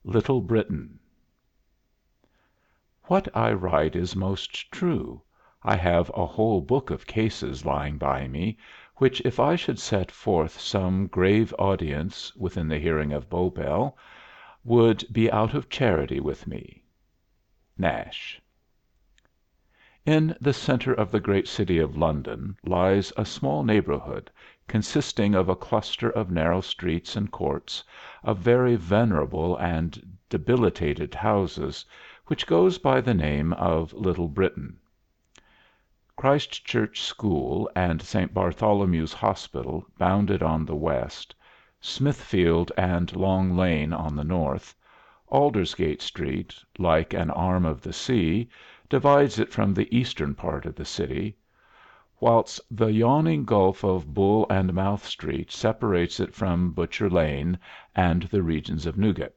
LITTLE BRITAIN What I write is most true. I have a whole book of cases lying by me, which if I should set forth some grave audience, within the hearing of Bow Bell, would be out of charity with me. Nash. In the centre of the great city of London lies a small neighborhood, consisting of a cluster of narrow streets and courts, of very venerable and debilitated houses, which goes by the name of Little Britain. Christ Church School and St. Bartholomew's Hospital bound it on the west, Smithfield and Long Lane on the north, Aldersgate Street, like an arm of the sea, divides it from the eastern part of the city, whilst the yawning gulf of Bull and Mouth Street separates it from Butcher Lane and the regions of Newgate.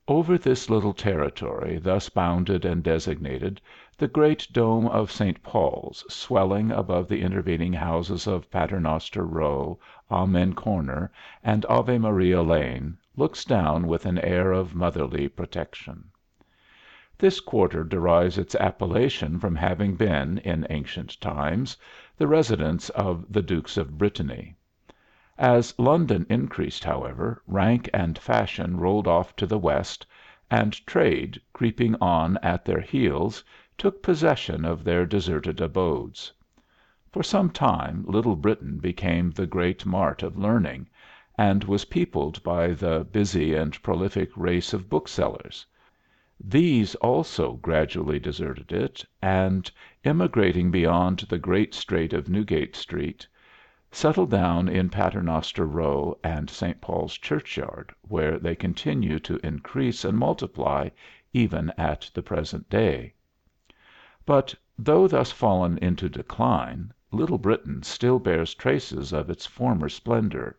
Over this little territory thus bounded and designated, the great dome of St. Paul's, swelling above the intervening houses of Paternoster Row, Amen Corner, and Ave Maria Lane, looks down with an air of motherly protection. This quarter derives its appellation from having been, in ancient times, the residence of the Dukes of Brittany. As London increased, however, rank and fashion rolled off to the west, and trade, creeping on at their heels, took possession of their deserted abodes. For some time Little Britain became the great mart of learning, and was peopled by the busy and prolific race of booksellers. These also gradually deserted it, and, emigrating beyond the great strait of Newgate Street, settled down in Paternoster Row and St. Paul's Churchyard, where they continue to increase and multiply even at the present day. But, though thus fallen into decline, Little Britain still bears traces of its former splendor.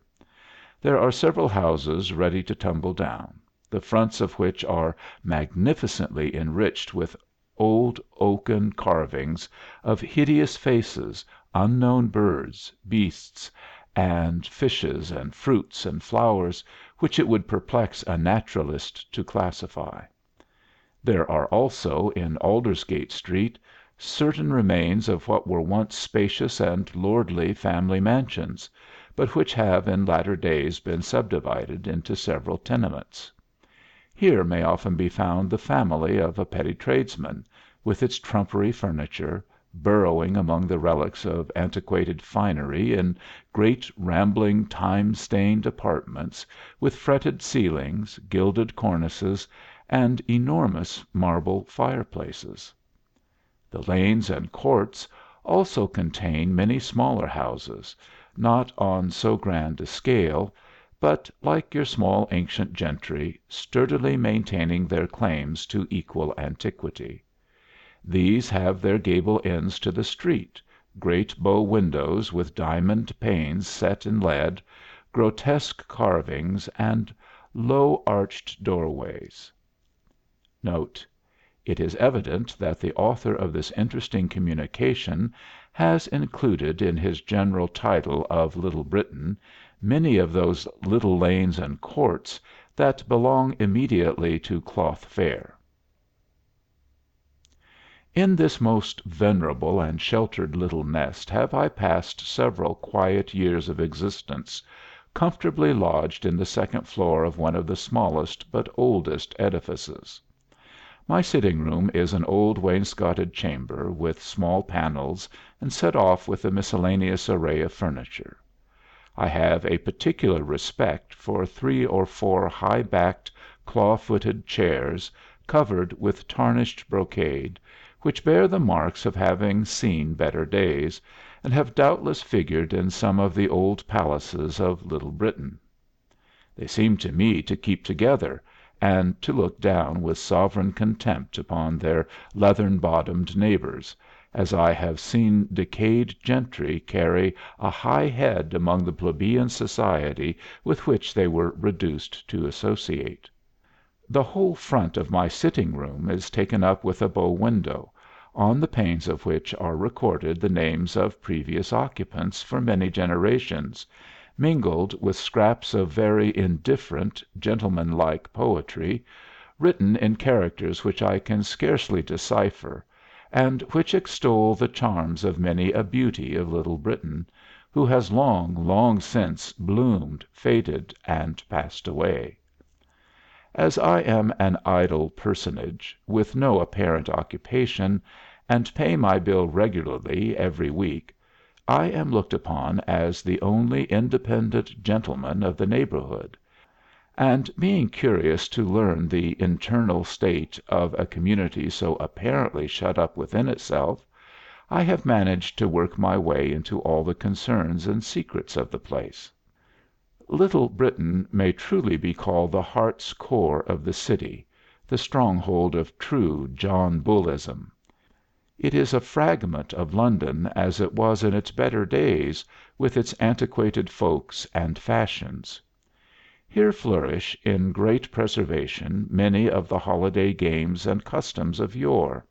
There are several houses ready to tumble down, the fronts of which are magnificently enriched with old oaken carvings of hideous faces, unknown birds, beasts, and fishes, and fruits and flowers, which it would perplex a naturalist to classify. There are also, in Aldersgate Street, certain remains of what were once spacious and lordly family mansions, but which have in latter days been subdivided into several tenements. Here may often be found the family of a petty tradesman, with its trumpery furniture, burrowing among the relics of antiquated finery in great rambling time-stained apartments with fretted ceilings, gilded cornices, and enormous marble fireplaces. The lanes and courts also contain many smaller houses, not on so grand a scale, but, like your small ancient gentry, sturdily maintaining their claims to equal antiquity. These have their gable ends to the street, great bow windows with diamond panes set in lead, grotesque carvings, and low arched doorways. Note: It is evident that the author of this interesting communication has included in his general title of Little Britain many of those little lanes and courts that belong immediately to Cloth Fair. In this most venerable and sheltered little nest have I passed several quiet years of existence, comfortably lodged in the second floor of one of the smallest but oldest edifices. My sitting room is an old wainscoted chamber with small panels and set off with a miscellaneous array of furniture. I have a particular respect for 3 or 4 high backed, claw footed chairs covered with tarnished brocade, which bear the marks of having seen better days, and have doubtless figured in some of the old palaces of Little Britain. They seem to me to keep together, and to look down with sovereign contempt upon their leathern bottomed neighbors, as I have seen decayed gentry carry a high head among the plebeian society with which they were reduced to associate. The whole front of my sitting room is taken up with a bow window, on the panes of which are recorded the names of previous occupants for many generations, mingled with scraps of very indifferent, gentlemanlike poetry, written in characters which I can scarcely decipher, and which extol the charms of many a beauty of Little Britain, who has long, long since bloomed, faded, and passed away. As I am an idle personage, with no apparent occupation, and pay my bill regularly every week, I am looked upon as the only independent gentleman of the neighborhood; and being curious to learn the internal state of a community so apparently shut up within itself, I have managed to work my way into all the concerns and secrets of the place. Little Britain may truly be called the heart's core of the city, the stronghold of true John Bullism. It is a fragment of London as it was in its better days, with its antiquated folks and fashions. Here flourish in great preservation many of the holiday games and customs of yore.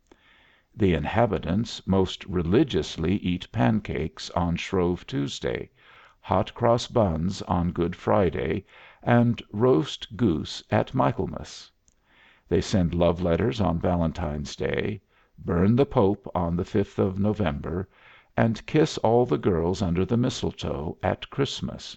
The inhabitants most religiously eat pancakes on Shrove Tuesday, hot cross buns on Good Friday, and roast goose at Michaelmas. They send love letters on Valentine's Day, burn the Pope on the 5th of November, and kiss all the girls under the mistletoe at Christmas.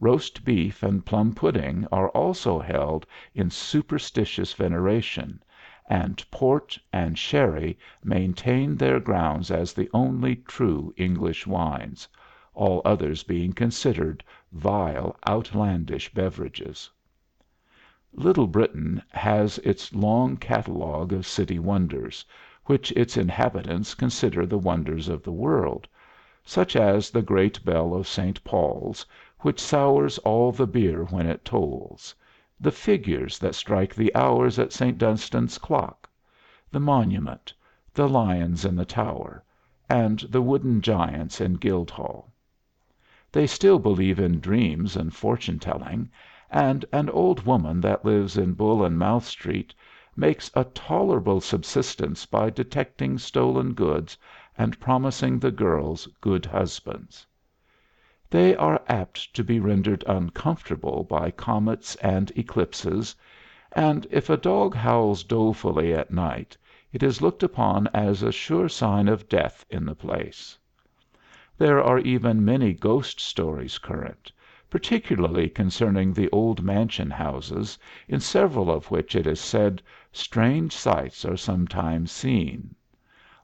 Roast beef and plum pudding are also held in superstitious veneration, and port and sherry maintain their grounds as the only true English wines, all others being considered vile, outlandish beverages. Little Britain has its long catalogue of city wonders, which its inhabitants consider the wonders of the world, such as the great bell of St. Paul's, which sours all the beer when it tolls; the figures that strike the hours at St. Dunstan's clock; the Monument; the lions in the Tower; and the wooden giants in Guildhall. They still believe in dreams and fortune telling, and an old woman that lives in Bull and Mouth Street makes a tolerable subsistence by detecting stolen goods and promising the girls good husbands. They are apt to be rendered uncomfortable by comets and eclipses, and if a dog howls dolefully at night it is looked upon as a sure sign of death in the place. There are even many ghost stories current, particularly concerning the old mansion houses, in several of which it is said strange sights are sometimes seen.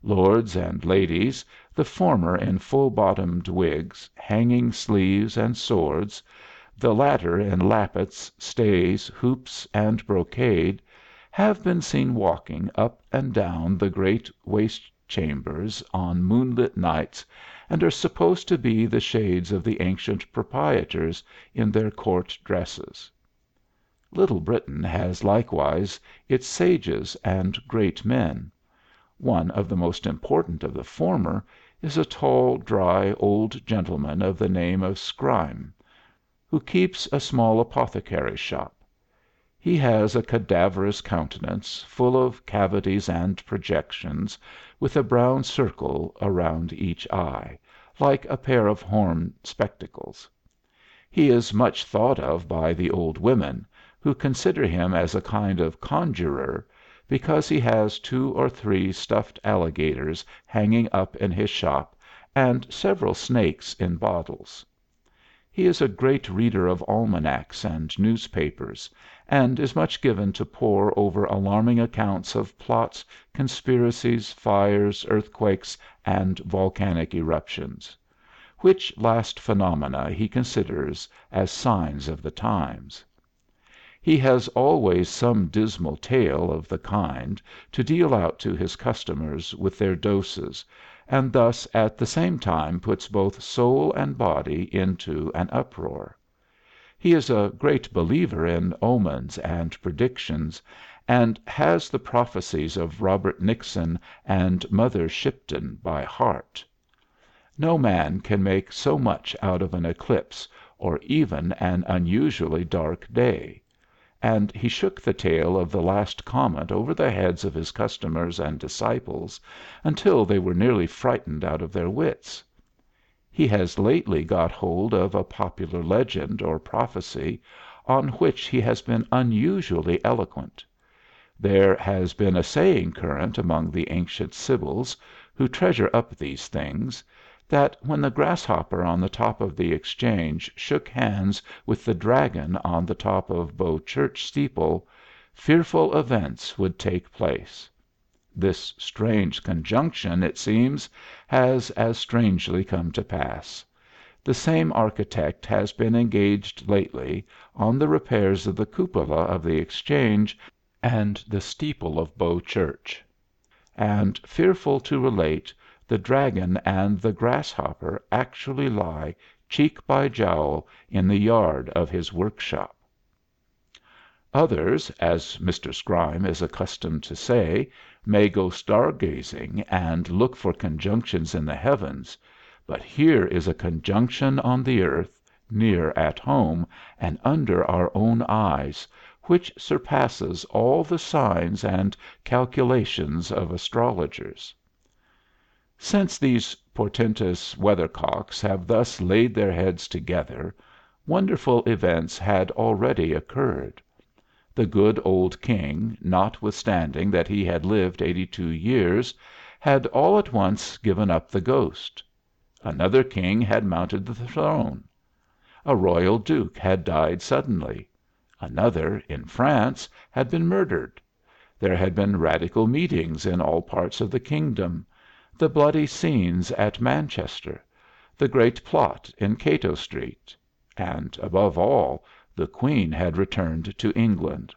Lords and ladies, the former in full bottomed wigs, hanging sleeves, and swords, the latter in lappets, stays, hoops, and brocade, have been seen walking up and down the great waste chambers on moonlit nights, and are supposed to be the shades of the ancient proprietors in their court dresses. Little Britain has likewise its sages and great men. One of the most important of the former is a tall, dry old gentleman of the name of Scribe, who keeps a small apothecary's shop. He has a cadaverous countenance, full of cavities and projections, with a brown circle around each eye, like a pair of horn spectacles. He is much thought of by the old women, who consider him as a kind of conjurer, because he has 2 or 3 stuffed alligators hanging up in his shop, and several snakes in bottles. He is a great reader of almanacs and newspapers, and is much given to pore over alarming accounts of plots, conspiracies, fires, earthquakes, and volcanic eruptions; which last phenomena he considers as signs of the times. He has always some dismal tale of the kind to deal out to his customers with their doses, and thus at the same time puts both soul and body into an uproar. He is a great believer in omens and predictions, and has the prophecies of Robert Nixon and Mother Shipton by heart. No man can make so much out of an eclipse or even an unusually dark day; and he shook the tail of the last comet over the heads of his customers and disciples until they were nearly frightened out of their wits. he has lately got hold of a popular legend or prophecy on which he has been unusually eloquent. There has been a saying current among the ancient sibyls, who treasure up these things, that when the grasshopper on the top of the Exchange shook hands with the dragon on the top of Bow Church steeple, fearful events would take place. This strange conjunction, it seems, has as strangely come to pass. The same architect has been engaged lately on the repairs of the cupola of the Exchange and the steeple of Bow Church; and, fearful to relate, the dragon and the grasshopper actually lie cheek by jowl in the yard of his workshop. Others, as Mr. Scribe is accustomed to say, may go star gazing and look for conjunctions in the heavens, but here is a conjunction on the earth, near at home, and under our own eyes, which surpasses all the signs and calculations of astrologers. Since these portentous weathercocks have thus laid their heads together, wonderful events had already occurred. The good old king, notwithstanding that he had lived 82 years, had all at once given up the ghost. Another king had mounted the throne. A royal duke had died suddenly. Another, in France, had been murdered. There had been radical meetings in all parts of the kingdom, the bloody scenes at Manchester, the great plot in Cato Street, and, above all, the Queen had returned to England.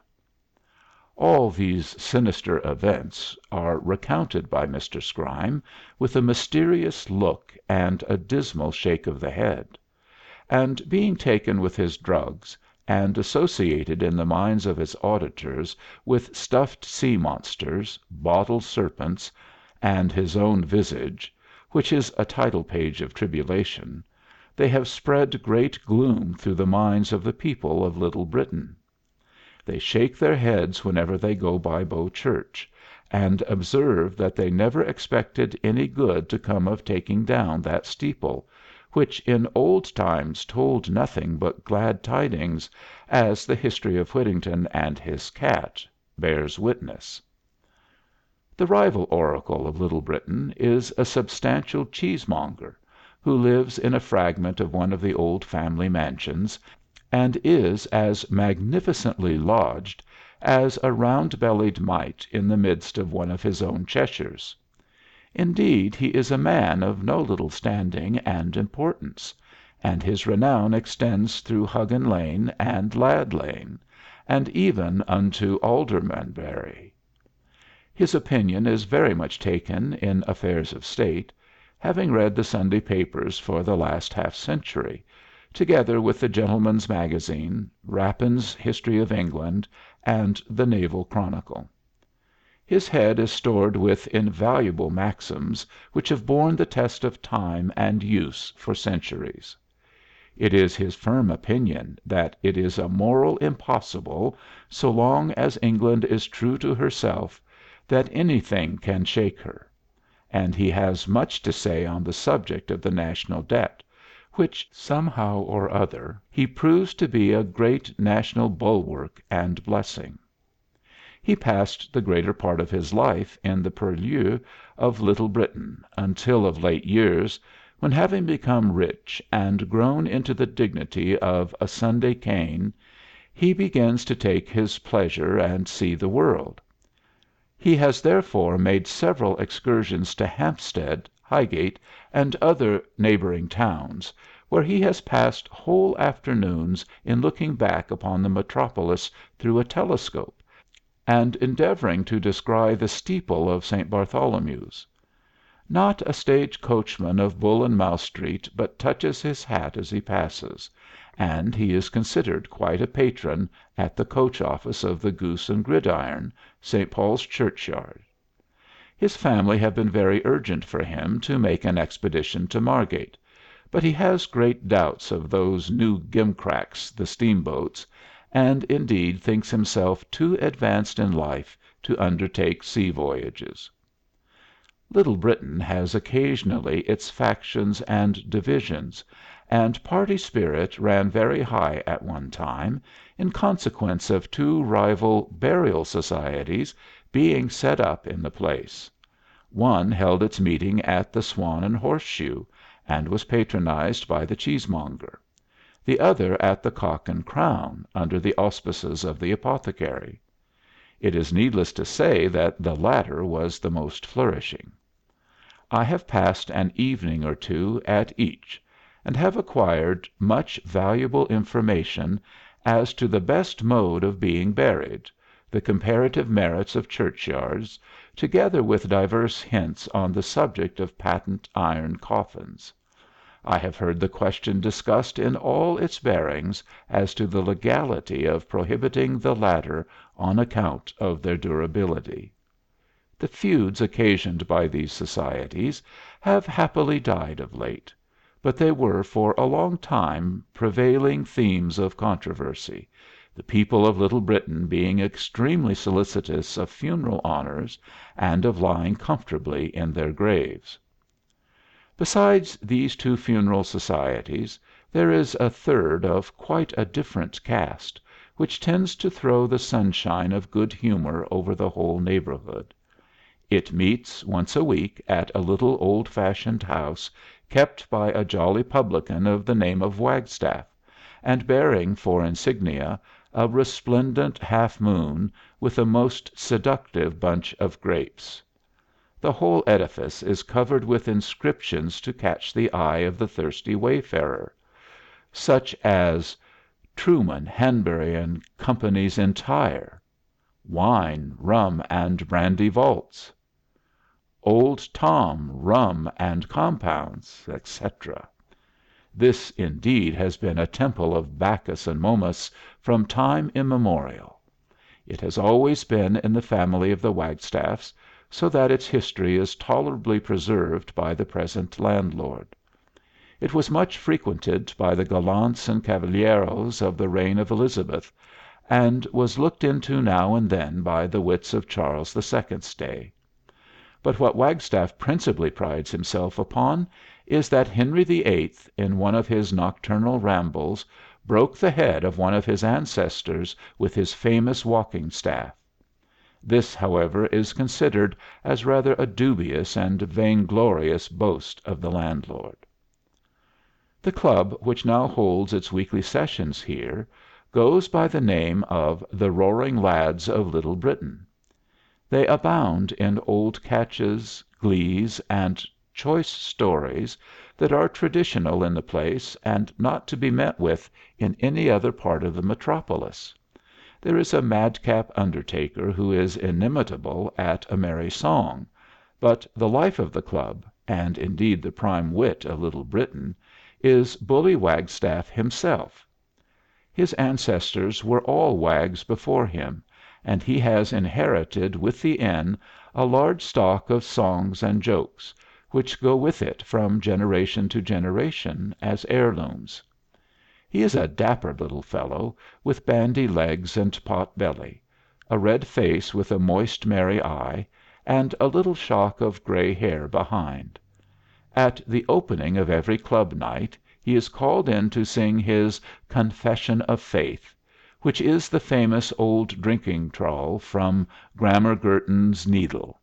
All these sinister events are recounted by Mr. Scribe with a mysterious look and a dismal shake of the head; and being taken with his drugs, and associated in the minds of his auditors with stuffed sea monsters, bottle serpents, and his own visage, which is a title page of tribulation, they have spread great gloom through the minds of the people of Little Britain. They shake their heads whenever they go by Bow Church, and observe that they never expected any good to come of taking down that steeple, which in old times told nothing but glad tidings, as the history of Whittington and his cat bears witness. The rival oracle of Little Britain is a substantial cheesemonger, who lives in a fragment of one of the old family mansions, and is as magnificently lodged as a round-bellied mite in the midst of one of his own Cheshires. Indeed, he is a man of no little standing and importance, and his renown extends through Huggin Lane and Lad Lane, and even unto Aldermanbury. His opinion is very much taken in affairs of state, having read the Sunday papers for the last half century, together with the Gentleman's Magazine, Rapin's History of England, and the Naval Chronicle. His head is stored with invaluable maxims which have borne the test of time and use for centuries. It is his firm opinion that it is a moral impossible, so long as England is true to herself, that anything can shake her; and he has much to say on the subject of the national debt, which, somehow or other, he proves to be a great national bulwark and blessing. He passed the greater part of his life in the purlieus of Little Britain, until of late years, when, having become rich and grown into the dignity of a Sunday cane, he begins to take his pleasure and see the world. He has therefore made several excursions to Hampstead, Highgate, and other neighboring towns, where he has passed whole afternoons in looking back upon the metropolis through a telescope, and endeavoring to descry the steeple of St. Bartholomew's. Not a stage coachman of Bull and Mouse Street but touches his hat as he passes, and he is considered quite a patron at the coach office of the Goose and Gridiron, St. Paul's Churchyard. His family have been very urgent for him to make an expedition to Margate, but he has great doubts of those new gimcracks, the steamboats, and indeed thinks himself too advanced in life to undertake sea voyages. Little Britain has occasionally its factions and divisions, and party spirit ran very high at one time, in consequence of two rival burial societies being set up in the place. One held its meeting at the Swan and Horseshoe, and was patronized by the cheesemonger; the other at the Cock and Crown, under the auspices of the apothecary. It is needless to say that the latter was the most flourishing. I have passed an evening or two at each, and have acquired much valuable information as to the best mode of being buried, the comparative merits of churchyards, together with divers hints on the subject of patent iron coffins. I have heard the question discussed in all its bearings as to the legality of prohibiting the latter on account of their durability. The feuds occasioned by these societies have happily died of late, but they were for a long time prevailing themes of controversy, the people of Little Britain being extremely solicitous of funeral honors and of lying comfortably in their graves. Besides these two funeral societies, there is a third of quite a different cast, which tends to throw the sunshine of good humor over the whole neighborhood. It meets once a week at a little old fashioned house kept by a jolly publican of the name of Wagstaff, and bearing for insignia a resplendent half moon with a most seductive bunch of grapes. The whole edifice is covered with inscriptions to catch the eye of the thirsty wayfarer, such as Truman, Hanbury and Company's entire, Wine, Rum and Brandy Vaults, Old Tom, Rum and Compounds, etc. This, indeed, has been a temple of Bacchus and Momus from time immemorial. It has always been in the family of the Wagstaffs, so that its history is tolerably preserved by the present landlord. It was much frequented by the gallants and cavalieros of the reign of Elizabeth, and was looked into now and then by the wits of Charles II.'s day. But what Wagstaff principally prides himself upon is that Henry VIII., in one of his nocturnal rambles, broke the head of one of his ancestors with his famous walking staff. This, however, is considered as rather a dubious and vainglorious boast of the landlord. The club which now holds its weekly sessions here goes by the name of the Roaring Lads of Little Britain. They abound in old catches, glees, and choice stories that are traditional in the place and not to be met with in any other part of the metropolis. There is a madcap undertaker who is inimitable at a merry song, but the life of the club, and indeed the prime wit of Little Britain, is Bully Wagstaff himself. His ancestors were all wags before him, and he has inherited with the inn a large stock of songs and jokes, which go with it from generation to generation as heirlooms. He is a dapper little fellow, with bandy legs and pot belly, a red face with a moist merry eye, and a little shock of gray hair behind. At the opening of every club night he is called in to sing his "Confession of Faith," which is the famous old drinking trawl from Grammar Girton's Needle.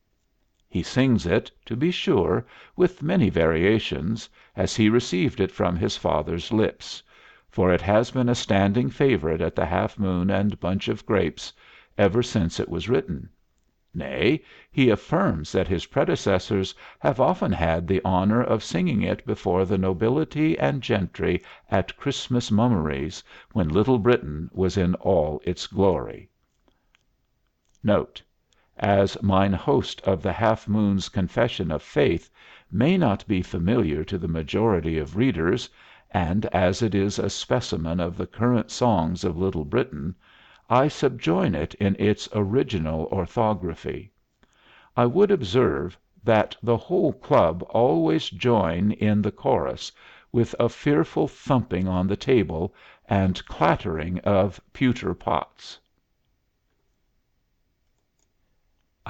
He sings it, to be sure, with many variations, as he received it from his father's lips, for it has been a standing favorite at the Half Moon and Bunch of Grapes ever since it was written. Nay, he affirms that his predecessors have often had the honor of singing it before the nobility and gentry at Christmas mummeries, when Little Britain was in all its glory. Note: As mine host of the Half Moon's Confession of Faith may not be familiar to the majority of readers, and as it is a specimen of the current songs of Little Britain, I subjoin it in its original orthography. I would observe that the whole club always join in the chorus, with a fearful thumping on the table and clattering of pewter pots.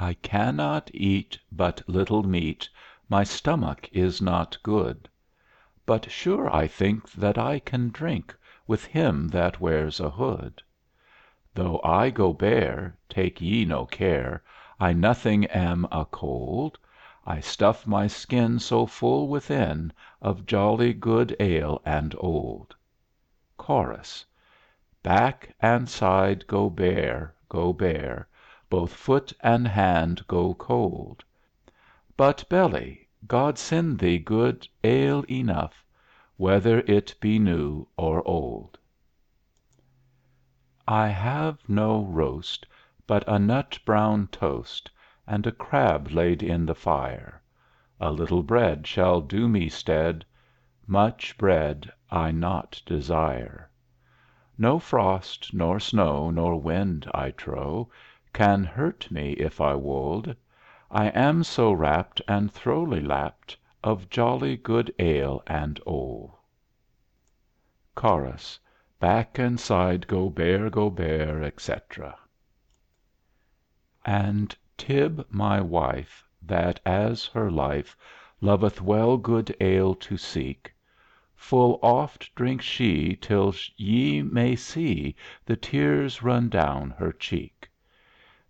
I cannot eat but little meat, My stomach is not good; But sure I think that I can drink With him that wears a hood. Though I go bare, take ye no care, I nothing am a cold, I stuff my skin so full within Of jolly good ale and old. Chorus. Back and side go bare, both foot and hand go cold. But, belly, God send thee good ale enough, whether it be new or old. I have no roast, but a nut brown toast, and a crab laid in the fire. A little bread shall do me stead, much bread I not desire. No frost, nor snow, nor wind, I trow, Can hurt me if I wold, I am so wrapped and throwly lapped Of jolly good ale and old. Chorus. Back and side go bare, etc. And Tib my wife, that as her life Loveth well good ale to seek, Full oft drinks she till ye may see The tears run down her cheek.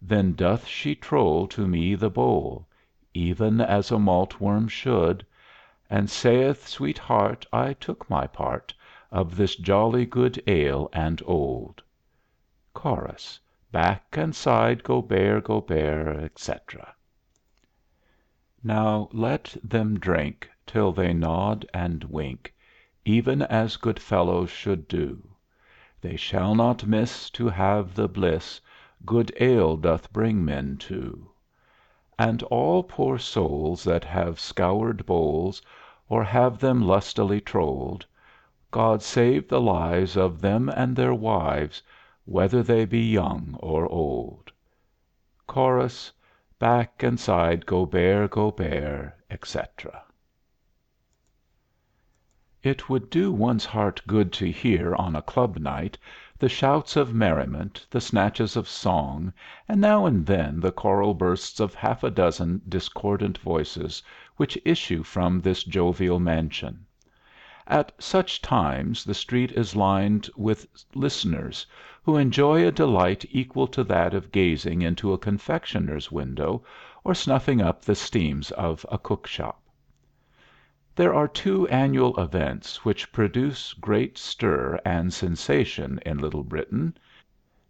Then doth she troll to me the bowl, Even as a maltworm should, And saith, Sweetheart, I took my part Of this jolly good ale and old. Chorus. Back and side go bare, etc. Now let them drink till they nod and wink, Even as good fellows should do; They shall not miss to have the bliss Good ale doth bring men to. And all poor souls that have scoured bowls, Or have them lustily trolled, God save the lives of them and their wives, Whether they be young or old. Chorus. Back and side go bare, etc. It would do one's heart good to hear on a club night the shouts of merriment, the snatches of song, and now and then the choral bursts of half a dozen discordant voices which issue from this jovial mansion. At such times the street is lined with listeners who enjoy a delight equal to that of gazing into a confectioner's window or snuffing up the steams of a cook shop. There are two annual events which produce great stir and sensation in Little Britain.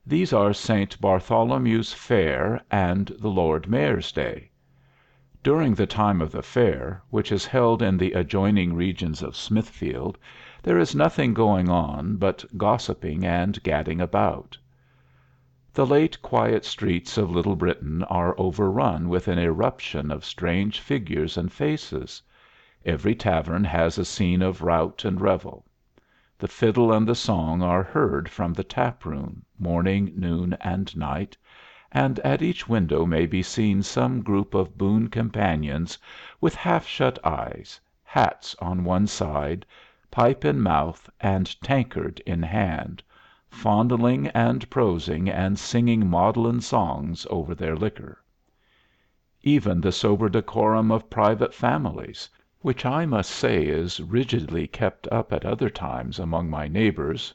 These are St. Bartholomew's Fair and the Lord Mayor's Day. During the time of the fair, which is held in the adjoining regions of Smithfield, there is nothing going on but gossiping and gadding about. The late quiet streets of Little Britain are overrun with an eruption of strange figures and faces. Every tavern has a scene of rout and revel. The fiddle and the song are heard from the tap room, morning, noon, and night, and at each window may be seen some group of boon companions with half shut eyes, hats on one side, pipe in mouth, and tankard in hand, fondling and prosing and singing maudlin songs over their liquor. Even the sober decorum of private families, which I must say is rigidly kept up at other times among my neighbors,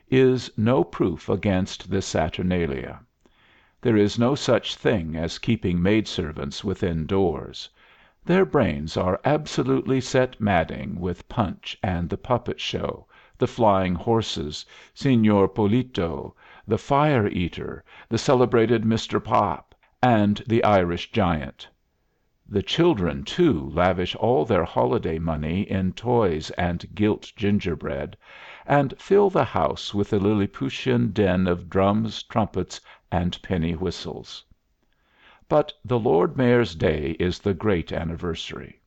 is no proof against this saturnalia. There is no such thing as keeping maidservants within doors. Their brains are absolutely set madding with Punch and the puppet show, the flying horses, Signor Polito, the fire eater, the celebrated Mr. Pop, and the Irish giant. The children, too, lavish all their holiday money in toys and gilt gingerbread, and fill the house with the Lilliputian din of drums, trumpets, and penny whistles. But the Lord Mayor's Day is the great anniversary.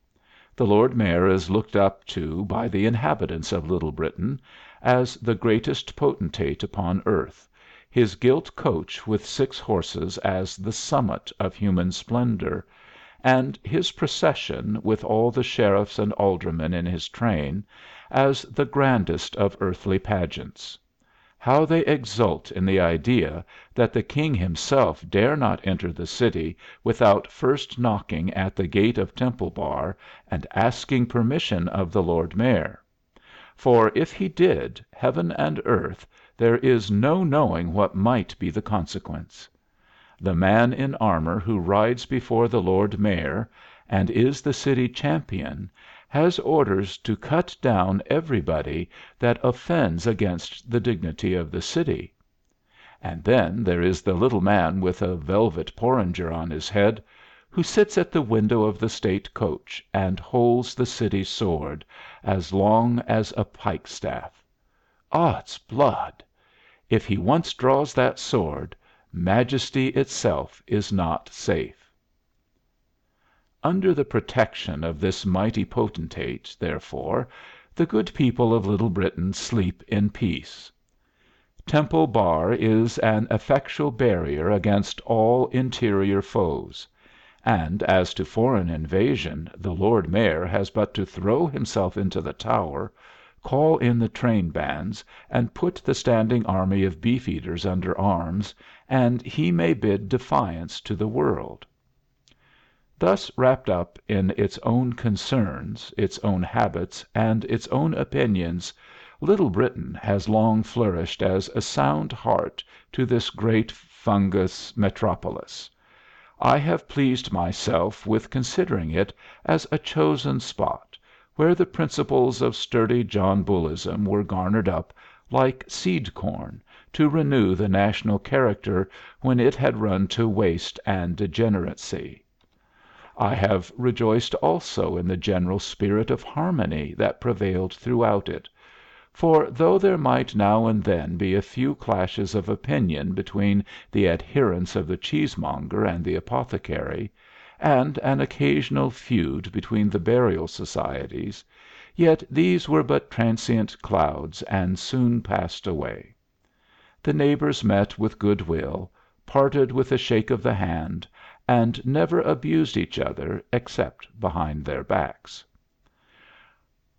The Lord Mayor is looked up to by the inhabitants of Little Britain as the greatest potentate upon earth, his gilt coach with 6 horses as the summit of human splendor, and his procession, with all the sheriffs and aldermen in his train, as the grandest of earthly pageants. How they exult in the idea that the king himself dare not enter the city without first knocking at the gate of Temple Bar and asking permission of the Lord Mayor. For if he did, heaven and earth, there is no knowing what might be the consequence. The man in armor who rides before the Lord Mayor, and is the city champion, has orders to cut down everybody that offends against the dignity of the city. And then there is the little man with a velvet porringer on his head, who sits at the window of the state coach and holds the city sword, as long as a pikestaff. Odds blood! If he once draws that sword, majesty itself is not safe. Under the protection of this mighty potentate, therefore, the good people of Little Britain sleep in peace. Temple Bar is an effectual barrier against all interior foes; and as to foreign invasion, the Lord Mayor has but to throw himself into the tower, call in the train bands, and put the standing army of beefeaters under arms, and he may bid defiance to the world. Thus wrapped up in its own concerns, its own habits, and its own opinions, Little Britain has long flourished as a sound heart to this great fungous metropolis. I have pleased myself with considering it as a chosen spot, where the principles of sturdy John Bullism were garnered up, like seed corn, to renew the national character when it had run to waste and degeneracy. I have rejoiced also in the general spirit of harmony that prevailed throughout it, for though there might now and then be a few clashes of opinion between the adherents of the cheesemonger and the apothecary, and an occasional feud between the burial societies, yet these were but transient clouds and soon passed away. The neighbors met with good will, parted with a shake of the hand, and never abused each other except behind their backs.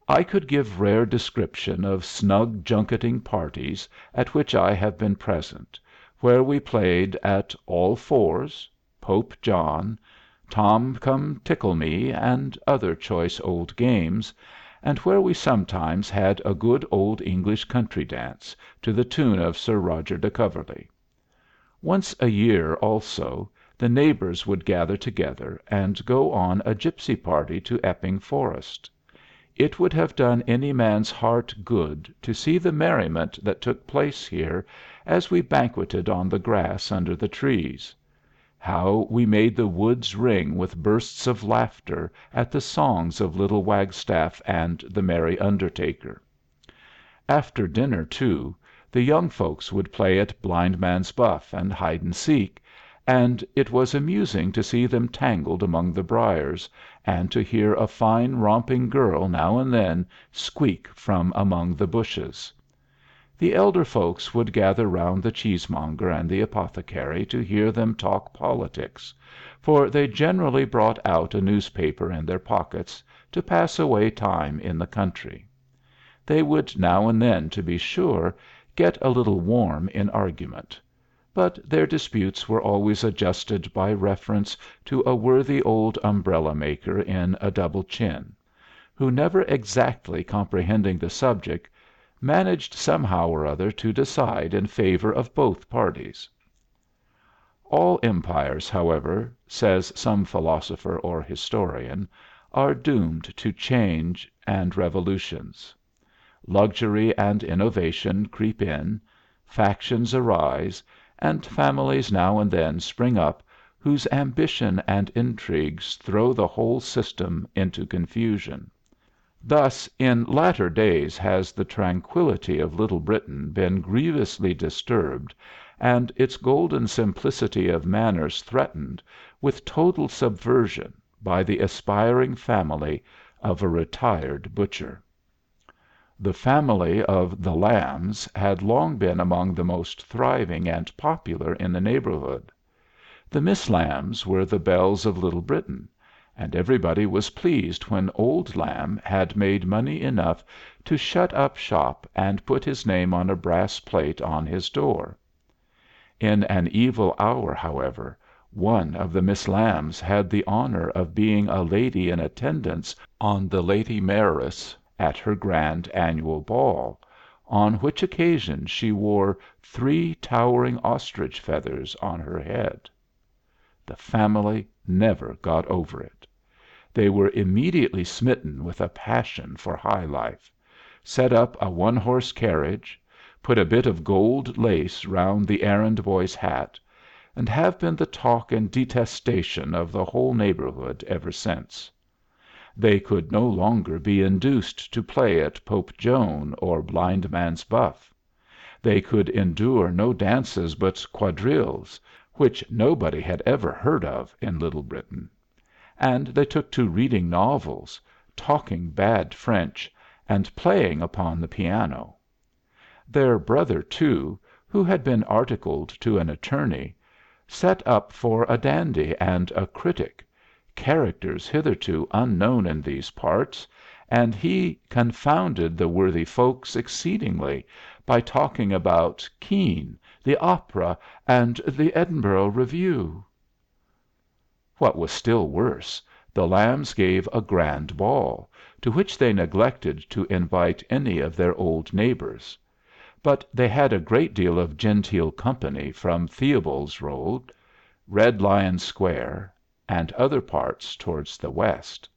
I could give rare description of snug junketing parties at which I have been present, where we played at all fours, Pope John, Tom come tickle me, and other choice old games, and where we sometimes had a good old English country dance, to the tune of Sir Roger de Coverley. Once a year, also, the neighbors would gather together and go on a gypsy party to Epping Forest. It would have done any man's heart good to see the merriment that took place here as we banqueted on the grass under the trees. How we made the woods ring with bursts of laughter at the songs of little Wagstaff and the merry undertaker. After dinner, too, the young folks would play at blindman's buff and hide and seek, and it was amusing to see them tangled among the briars, and to hear a fine romping girl now and then squeak from among the bushes. The elder folks would gather round the cheesemonger and the apothecary to hear them talk politics, for they generally brought out a newspaper in their pockets to pass away time in the country. They would now and then, to be sure, get a little warm in argument; but their disputes were always adjusted by reference to a worthy old umbrella maker in a double chin, who, never exactly comprehending the subject, managed somehow or other to decide in favor of both parties. All empires, however, says some philosopher or historian, are doomed to change and revolutions. Luxury and innovation creep in, factions arise, and families now and then spring up whose ambition and intrigues throw the whole system into confusion. Thus in latter days has the tranquillity of Little Britain been grievously disturbed, and its golden simplicity of manners threatened with total subversion by the aspiring family of a retired butcher. The family of the Lambs had long been among the most thriving and popular in the neighborhood. The Miss Lambs were the belles of Little Britain, and everybody was pleased when Old Lamb had made money enough to shut up shop and put his name on a brass plate on his door. In an evil hour, however, one of the Miss Lambs had the honor of being a lady in attendance on the Lady Mayoress at her grand annual ball, on which occasion she wore 3 towering ostrich feathers on her head. The family never got over it. They were immediately smitten with a passion for high life, set up a 1-horse carriage, put a bit of gold lace round the errand boy's hat, and have been the talk and detestation of the whole neighborhood ever since. They could no longer be induced to play at Pope Joan or Blind Man's Buff. They could endure no dances but quadrilles, which nobody had ever heard of in Little Britain; and they took to reading novels, talking bad French, and playing upon the piano. Their brother, too, who had been articled to an attorney, set up for a dandy and a critic, characters hitherto unknown in these parts, and he confounded the worthy folks exceedingly by talking about Kean, the opera, and the Edinburgh Review. What was still worse, the Lambs gave a grand ball, to which they neglected to invite any of their old neighbors; but they had a great deal of genteel company from Theobald's Road, Red Lion Square, and other parts towards the west.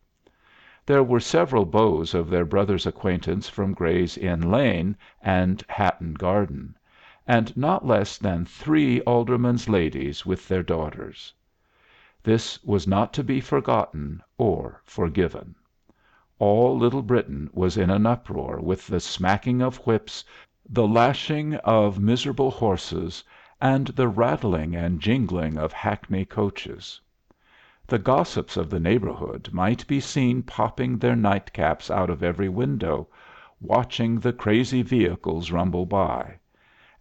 There were several beaux of their brother's acquaintance from Gray's Inn Lane and Hatton Garden, and not less than 3 aldermen's ladies with their daughters. This was not to be forgotten or forgiven. All Little Britain was in an uproar with the smacking of whips, the lashing of miserable horses, and the rattling and jingling of hackney coaches. The gossips of the neighborhood might be seen popping their nightcaps out of every window, watching the crazy vehicles rumble by;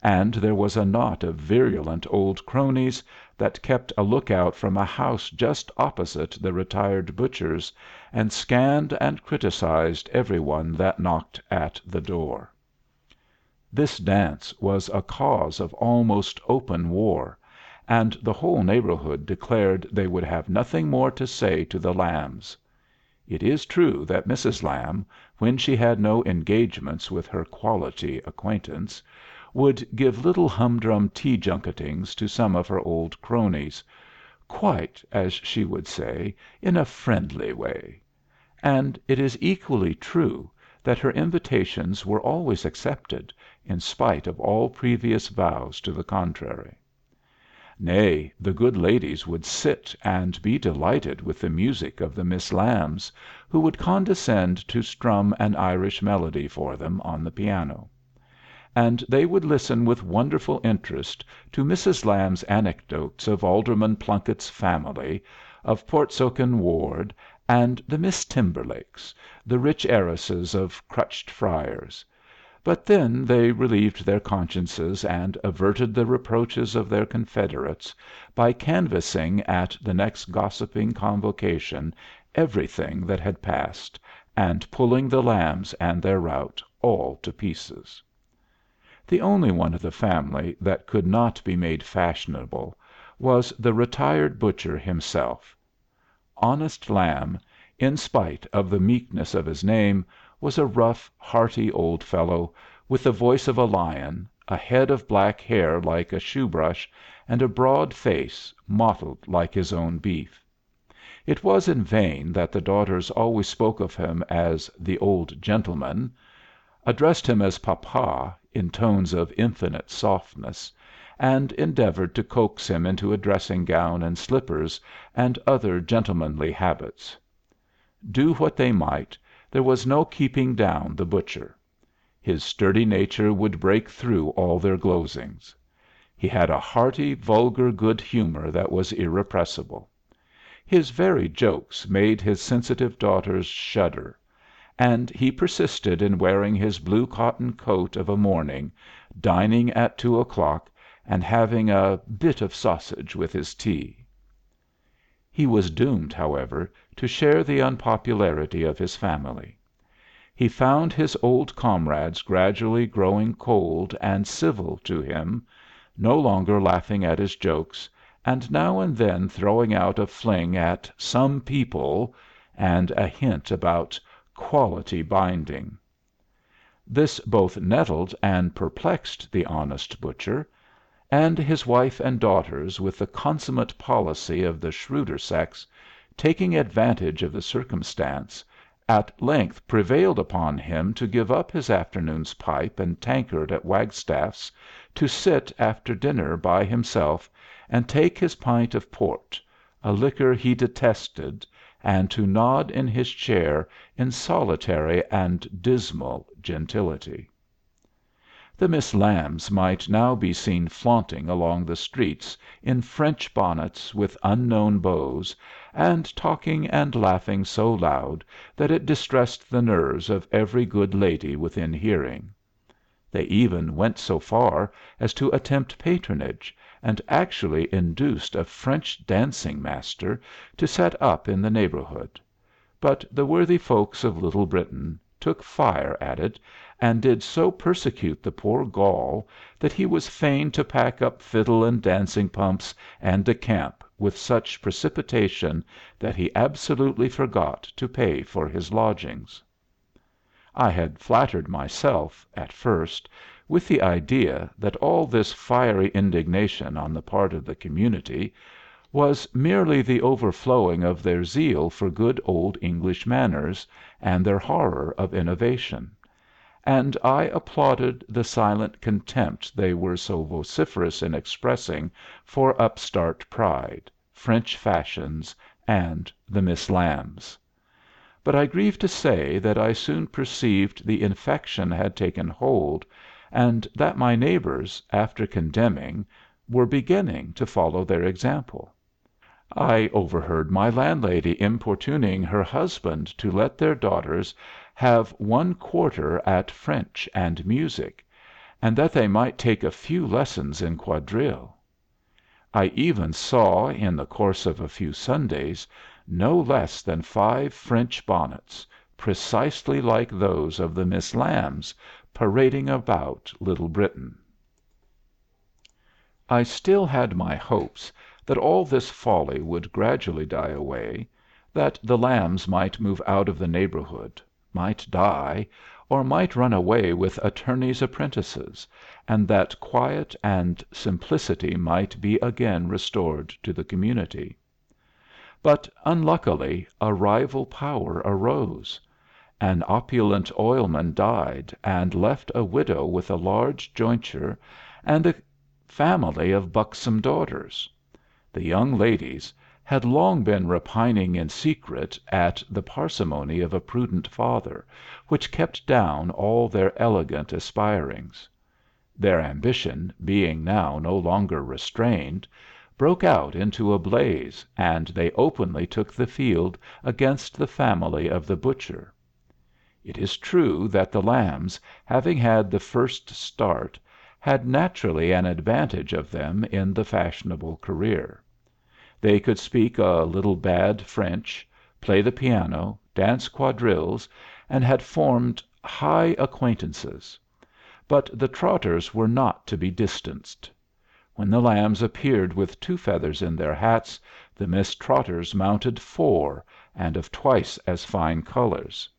and there was a knot of virulent old cronies that kept a lookout from a house just opposite the retired butcher's, and scanned and criticized every one that knocked at the door. This dance was a cause of almost open war, and the whole neighborhood declared they would have nothing more to say to the Lambs. It is true that Mrs. Lamb, when she had no engagements with her quality acquaintance, would give little humdrum tea junketings to some of her old cronies, quite, as she would say, in a friendly way; and it is equally true that her invitations were always accepted, in spite of all previous vows to the contrary. Nay, the good ladies would sit and be delighted with the music of the Miss Lambs, who would condescend to strum an Irish melody for them on the piano; and they would listen with wonderful interest to Mrs. Lamb's anecdotes of Alderman Plunkett's family, of Portsoken Ward, and the Miss Timberlakes, the rich heiresses of Crutched Friars; but then they relieved their consciences and averted the reproaches of their confederates by canvassing at the next gossiping convocation everything that had passed, and pulling the Lambs and their route all to pieces. The only one of the family that could not be made fashionable was the retired butcher himself. Honest Lamb, in spite of the meekness of his name, was a rough, hearty old fellow, with the voice of a lion, a head of black hair like a shoe brush, and a broad face, mottled like his own beef. It was in vain that the daughters always spoke of him as "the old gentleman," addressed him as papa in tones of infinite softness, and endeavored to coax him into a dressing gown and slippers and other gentlemanly habits. Do what they might, there was no keeping down the butcher. His sturdy nature would break through all their glozings. He had a hearty, vulgar good humor that was irrepressible. His very jokes made his sensitive daughters shudder, and he persisted in wearing his blue cotton coat of a morning, dining at 2 o'clock, and having a "bit of sausage with his tea." He was doomed, however, to share the unpopularity of his family. He found his old comrades gradually growing cold and civil to him, no longer laughing at his jokes, and now and then throwing out a fling at "some people" and a hint about "quality binding." This both nettled and perplexed the honest butcher, and his wife and daughters, with the consummate policy of the shrewder sex, taking advantage of the circumstance, at length prevailed upon him to give up his afternoon's pipe and tankard at Wagstaff's, to sit after dinner by himself and take his pint of port, a liquor he detested, and to nod in his chair in solitary and dismal gentility. The Miss Lambs might now be seen flaunting along the streets in French bonnets with unknown beaux, and talking and laughing so loud that it distressed the nerves of every good lady within hearing. They even went so far as to attempt patronage, and actually induced a French dancing master to set up in the neighborhood; but the worthy folks of Little Britain took fire at it, and did so persecute the poor Gaul that he was fain to pack up fiddle and dancing pumps and decamp with such precipitation that he absolutely forgot to pay for his lodgings. I had flattered myself, at first, with the idea that all this fiery indignation on the part of the community was merely the overflowing of their zeal for good old English manners and their horror of innovation; and I applauded the silent contempt they were so vociferous in expressing for upstart pride, French fashions, and the Miss Lambs. But I grieve to say that I soon perceived the infection had taken hold, and that my neighbors, after condemning, were beginning to follow their example. I overheard my landlady importuning her husband to let their daughters have one quarter at French and music, and that they might take a few lessons in quadrille. I even saw, in the course of a few Sundays, no less than 5 French bonnets, precisely like those of the Miss Lambs, parading about Little Britain. I still had my hopes that all this folly would gradually die away, that the Lambs might move out of the neighborhood, might die, or might run away with attorneys' apprentices, and that quiet and simplicity might be again restored to the community. But unluckily a rival power arose. An opulent oilman died and left a widow with a large jointure and a family of buxom daughters. The young ladies had long been repining in secret at the parsimony of a prudent father, which kept down all their elegant aspirings. Their ambition, being now no longer restrained, broke out into a blaze, and they openly took the field against the family of the butcher. It is true that the Lambs, having had the first start, had naturally an advantage of them in the fashionable career. They could speak a little bad French, play the piano, dance quadrilles, and had formed high acquaintances. But the Trotters were not to be distanced. When the Lambs appeared with 2 feathers in their hats, the Miss Trotters mounted 4, and of twice as fine colors.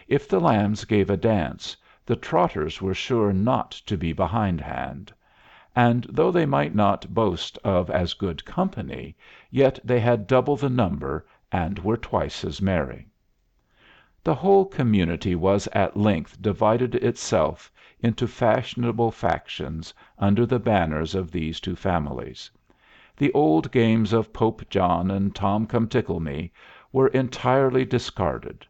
If the Lambs gave a dance, the Trotters were sure not to be behindhand; and though they might not boast of as good company, yet they had double the number, and were twice as merry. The whole community was at length divided itself into fashionable factions under the banners of these 2 families. The old games of Pope John and Tom Come Tickle Me were entirely discarded.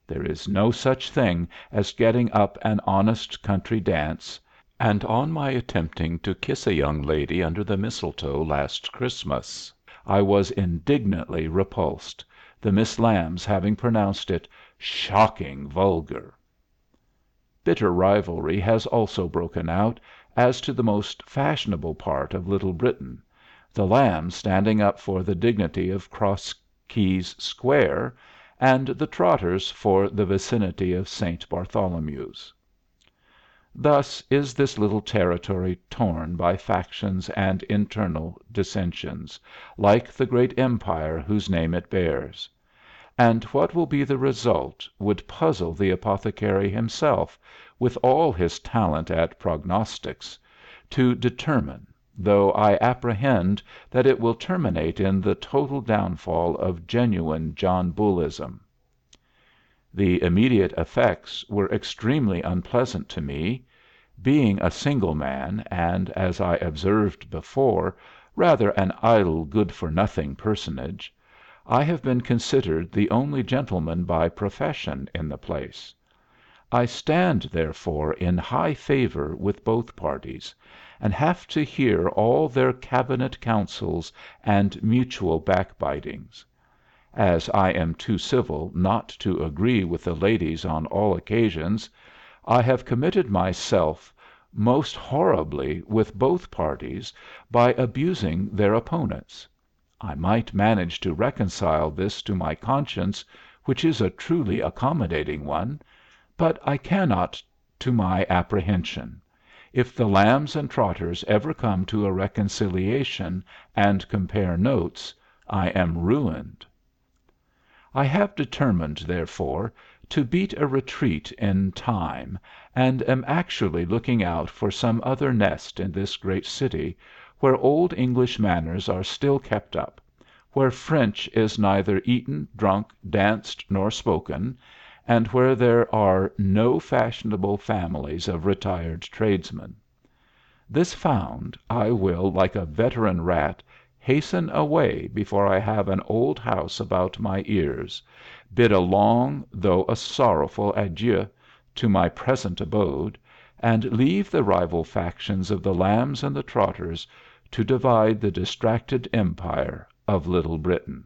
There is no such thing as getting up an honest country dance, and on my attempting to kiss a young lady under the mistletoe last Christmas, I was indignantly repulsed, the Miss Lambs having pronounced it "shocking vulgar." Bitter rivalry has also broken out as to the most fashionable part of Little Britain, the Lambs standing up for the dignity of cross Key's Square, and the Trotters for the vicinity of St. Bartholomew's. Thus is this little territory torn by factions and internal dissensions, like the great empire whose name it bears; and what will be the result would puzzle the apothecary himself, with all his talent at prognostics, to determine, though I apprehend that it will terminate in the total downfall of genuine John Bullism. The immediate effects were extremely unpleasant to me. Being a single man, and, as I observed before, rather an idle good for nothing personage, I have been considered the only gentleman by profession in the place. I stand, therefore, in high favor with both parties, and have to hear all their cabinet councils and mutual backbitings. As I am too civil not to agree with the ladies on all occasions, I have committed myself most horribly with both parties by abusing their opponents. I might manage to reconcile this to my conscience, which is a truly accommodating one, but I cannot to my apprehension. If the Lambs and Trotters ever come to a reconciliation and compare notes, I am ruined. I have determined, therefore, to beat a retreat in time, and am actually looking out for some other nest in this great city, where old English manners are still kept up, where French is neither eaten, drunk, danced, nor spoken, and where there are no fashionable families of retired tradesmen. This found, I will, like a veteran rat, hasten away before I have an old house about my ears, bid a long though a sorrowful adieu to my present abode, and leave the rival factions of the Lambs and the Trotters to divide the distracted empire of Little Britain.